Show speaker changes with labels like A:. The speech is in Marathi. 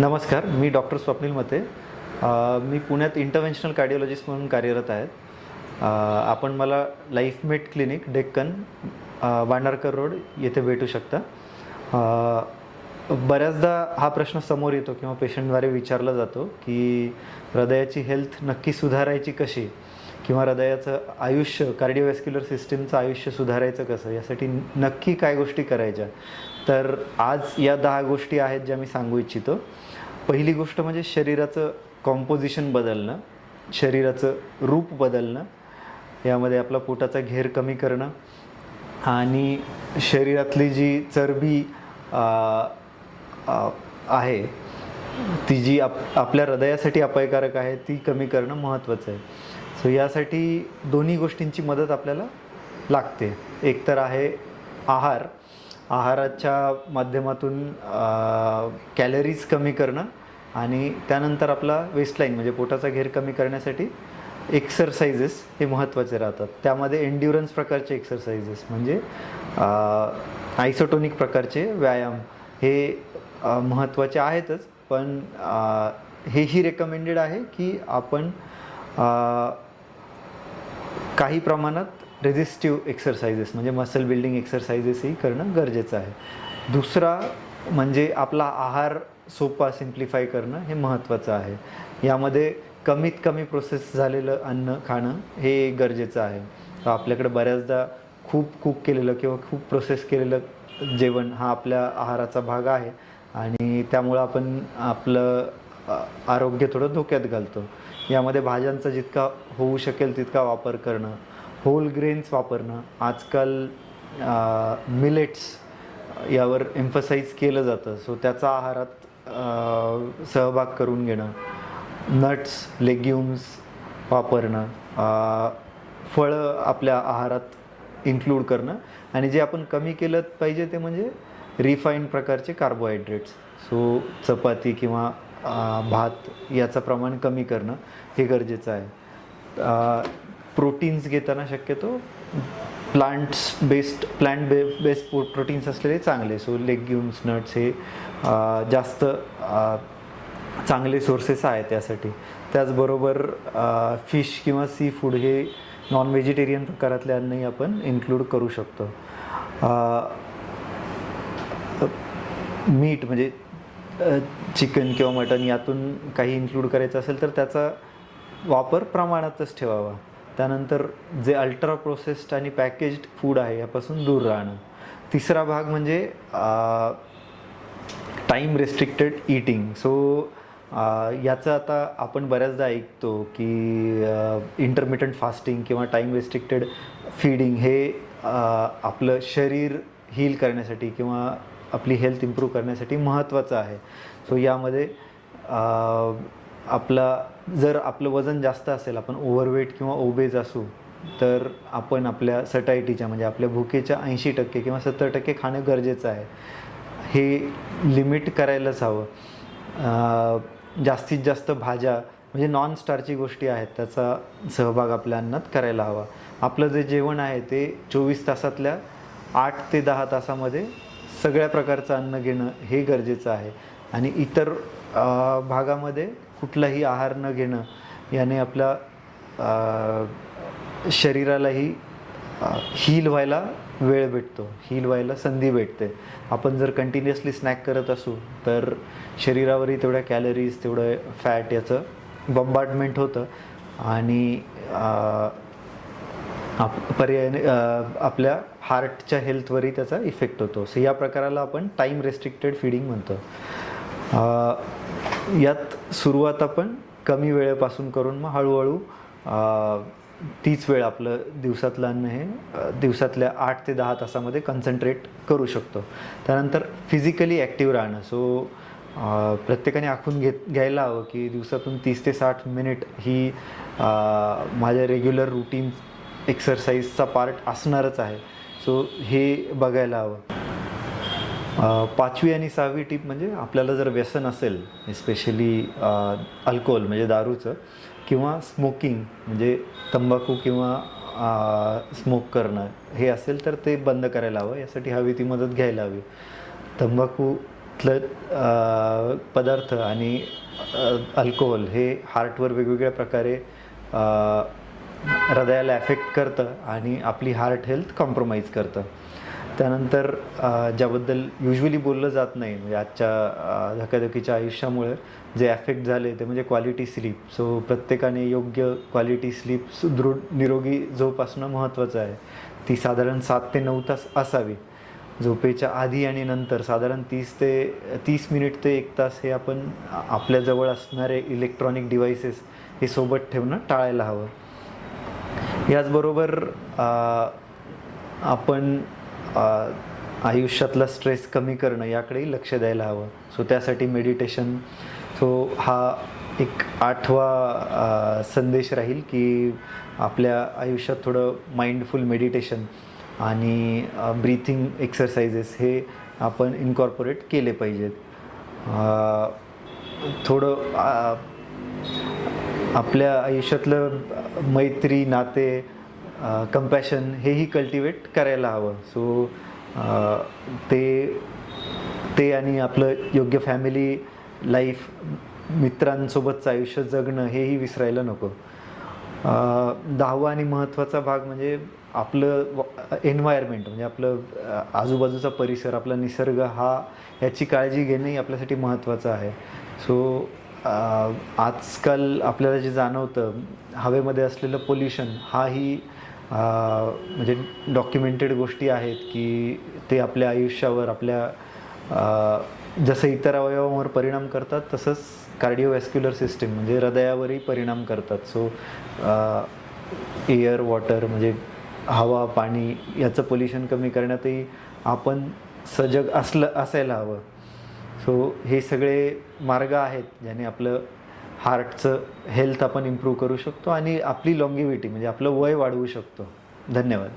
A: नमस्कार, मी डॉक्टर स्वप्नील मते. मी पुण्यात इंटरव्हेन्शनल कार्डिओलॉजिस्ट म्हणून कार्यरत आहे. आपण मला लाईफमेट क्लिनिक, डेक्कन, वांडारकर रोड येथे भेटू शकता. बऱ्याचदा हा प्रश्न समोर येतो किंवा पेशंटद्वारे विचारला जातो की हृदयाची हेल्थ नक्की सुधारायची कशी, किंवा हृदयाचं आयुष्य, कार्डिओव्हॅस्क्युलर सिस्टीमचं आयुष्य सुधारायचं कसं, यासाठी नक्की काय गोष्टी करायच्या. तर आज या 10 गोष्टी आहेत ज्या मी सांगू इच्छितो. पहिली गोष्ट म्हणजे शरीराचं कॉम्पोजिशन बदलणं, शरीराचं रूप बदलणं. यामध्ये आपला पोटाचा घेर कमी करणं आणि शरीरातली जी चरबी आहे ती जी आपल्या हृदयासाठी अपायकारक आहे ती कमी करणं महत्त्वाचं आहे. सो यासाठी दोन्ही गोष्टींची मदत आपल्याला लागते. एक तर आहे आहार. आहाराच्या माध्यमातून कॅलरीज कमी करणं आणि त्यानंतर आपला वेस्टलाईन म्हणजे पोटाचा घेर कमी करण्यासाठी एक्सरसाइजेस हे महत्त्वाचे राहतात. त्यामध्ये एन्ड्युरन्स प्रकारचे एक्सरसाइजेस म्हणजे आयसोटोनिक प्रकारचे व्यायाम हे महत्त्वाचे आहेतच, पण हेही रेकमेंडेड आहे की आपण काही प्रमाणात रेझिस्टिव्ह एक्सरसाइजेस म्हणजे मसल बिल्डिंग एक्सरसाइजेसही करणं गरजेचं आहे. दुसरा म्हणजे आपला आहार सोपा सिम्प्लिफाय करणं हे महत्त्वाचं आहे. यामध्ये कमीत कमी प्रोसेस झालेलं अन्न खाणं हे गरजेचं आहे. आपल्याकडे बऱ्याचदा खूप कुक केलेलं किंवा खूप प्रोसेस केलेलं जेवण हा आपल्या आहाराचा भाग आहे आणि त्यामुळं आपण आपलं आरोग्य थोडं धोक्यात घालतो. यामध्ये भाज्यांचा जितका होऊ शकेल तितका वापर करणं, होल ग्रेन्स वापरणं. आजकाल मिलेट्स यावर एम्फसाईज केलं जातं, सो त्याचा आहारात सहभाग करून घेणं. नट्स, लेग्युम्स वापरणं, फळं आपल्या आहारात इन्क्लूड करणं. आणि जे आपण कमी केलं पाहिजे ते म्हणजे रिफाईंड प्रकारचे कार्बोहायड्रेट्स. सो चपाती किंवा भात याचं प्रमाण कमी करणं हे गरजेचं आहे. प्रोटीन्स घेताना शक्यतो प्लांट बेस्ड प्रोटीन्स असलेले चांगले. सो लेग्युम्स, नट्स हे जास्त चांगले सोर्सेस आहेत त्यासाठी. त्याचबरोबर फिश किंवा सी फूड हे नॉन व्हेजिटेरियन प्रकारातले अन्नही आपण इन्क्लूड करू शकतो. मीट म्हणजे चिकन किंवा मटन यातून काही इन्क्लूड करायचं असेल तर त्याचा वापर प्रमाणातच ठेवावा. त्यानंतर जे अल्ट्रा प्रोसेस्ड आणि पॅकेज्ड फूड आहे यापासून दूर राहणं. तिसरा भाग म्हणजे टाईम रेस्ट्रिक्टेड ईटिंग. सो याचं आता आपण बऱ्याचदा ऐकतो की इंटरमिटंट फास्टिंग किंवा टाईम रेस्ट्रिक्टेड फीडिंग हे आपलं शरीर हील करण्यासाठी किंवा आपली हेल्थ इम्प्रूव्ह करण्यासाठी महत्त्वाचं आहे. सो यामध्ये जर आपलं वजन जास्त असेल, आपण ओव्हरवेट किंवा ओबेज असू, तर आपण आपल्या सटायटीच्या म्हणजे आपल्या भुकेच्या 80% किंवा 70% खाणं गरजेचं आहे. हे लिमिट करायलाच हवं. जास्तीत जास्त भाज्या म्हणजे नॉन स्टार्ची गोष्टी आहेत त्याचा सहभाग आपल्या अन्नात करायला हवा. आपलं जे जेवण आहे ते 24 तासातल्या 8 ते 10 तासामध्ये सगळ्या प्रकारचं अन्न घेणं हे गरजेचं आहे. आणि इतर भागामध्ये कुठलाही आहार न घेणं याने आपल्या शरीरालाही हील व्हायला वेळ भेटतो, हील व्हायला संधी भेटते. आपण जर कंटिन्युअसली स्नॅक करत असू तर शरीरावरही तेवढ्या कॅलरीज, तेवढं फॅट याचं बंबार्डमेंट होतं आणि पर्यायाने आपल्या हार्टच्या हेल्थवरही त्याचा इफेक्ट होतो. सो या प्रकाराला आपण टाईम रेस्ट्रिक्टेड फीडिंग म्हणतो. यात सुरुवात आपण कमी वेळेपासून करून मग हळूहळू तीच वेळ आपलं दिवसातलं अन्न हे दिवसातल्या 8 ते 10 तासामध्ये कन्सन्ट्रेट करू शकतो. त्यानंतर फिजिकली ॲक्टिव्ह राहणं. सो प्रत्येकाने आखून घ्यायला हवं की दिवसातून 30 ते 60 मिनिट ही माझ्या रेग्युलर रुटीन एक्सरसाइजचा पार्ट असणारच आहे. सो हे बघायला हवं. 5वी आणि 6वी टीप म्हणजे आपल्याला जर व्यसन असेल, स्पेशली अल्कोहोल म्हणजे दारूचं, किंवा स्मोकिंग म्हणजे तंबाखू किंवा स्मोक करणं हे असेल तर ते बंद करायला हवं. यासाठी हवी ती मदत घ्यायला हवी. तंबाखू पदार्थ आणि अल्कोहोल हे हार्टवर वेगवेगळ्या प्रकारे हृदयाला ॲफेक्ट करतं आणि आपली हार्ट हेल्थ कॉम्प्रोमाइज करतं. त्यानंतर ज्याबद्दल युजली बोललं जात नाही, म्हणजे आजच्या धकाधकीच्या आयुष्यामुळे जे ॲफेक्ट झाले ते म्हणजे क्वालिटी स्लीप. सो प्रत्येकाने योग्य क्वालिटी स्लीप, सुदृढ निरोगी झोप असणं महत्त्वाचं आहे. ती साधारण 7 ते 9 तास असावी. झोपेच्या आधी आणि नंतर साधारण 30 मिनिट ते 1 तास हे आपण आपल्याजवळ असणारे इलेक्ट्रॉनिक डिव्हाइसेस हे सोबत ठेवणं टाळायला हवं. याचबरोबर आपण आयुष्यातला स्ट्रेस कमी करणं याकडेही लक्ष द्यायला हवं. सो त्यासाठी मेडिटेशन, सो हा एक 8वा संदेश राहील की आपल्या आयुष्यात थोडं माइंडफुल मेडिटेशन आणि ब्रीथिंग एक्सरसाइजेस हे आपण इन्कॉर्पोरेट केले पाहिजेत. थोडं आपल्या आयुष्यातलं मैत्री, नाते, कंपॅशन हेही कल्टिवेट करायला हवं. सो ते आणि आपलं योग्य फॅमिली लाईफ, मित्रांसोबतचं आयुष्य जगणं हेही विसरायला नको. 10वा आणि महत्त्वाचा भाग म्हणजे आपलं एन्व्हायरमेंट, म्हणजे आपलं आजूबाजूचा परिसर, आपला निसर्ग ह्याची काळजी घेणंही आपल्यासाठी महत्त्वाचं आहे. सो आजकाल आपल्याला जे जाणवतं हवेमध्ये असलेलं पोल्युशन हाही म्हणजे डॉक्युमेंटेड गोष्टी आहेत की ते आपल्या आयुष्यावर, जसं इतर अवयवांवर परिणाम करतात तसंच कार्डिओवॅस्क्युलर सिस्टीम म्हणजे हृदयावरही परिणाम करतात. सो एअर, वॉटर म्हणजे हवा, पाणी याचं पोल्युशन कमी करण्यातही आपण सजग असायला हवं. सो हे सगळे मार्ग आहेत ज्याने आपलं हार्टचं हेल्थ आपण इम्प्रूव्ह करू शकतो आणि आपली लॉंगिव्हिटी म्हणजे आपलं वय वाढवू शकतो. धन्यवाद.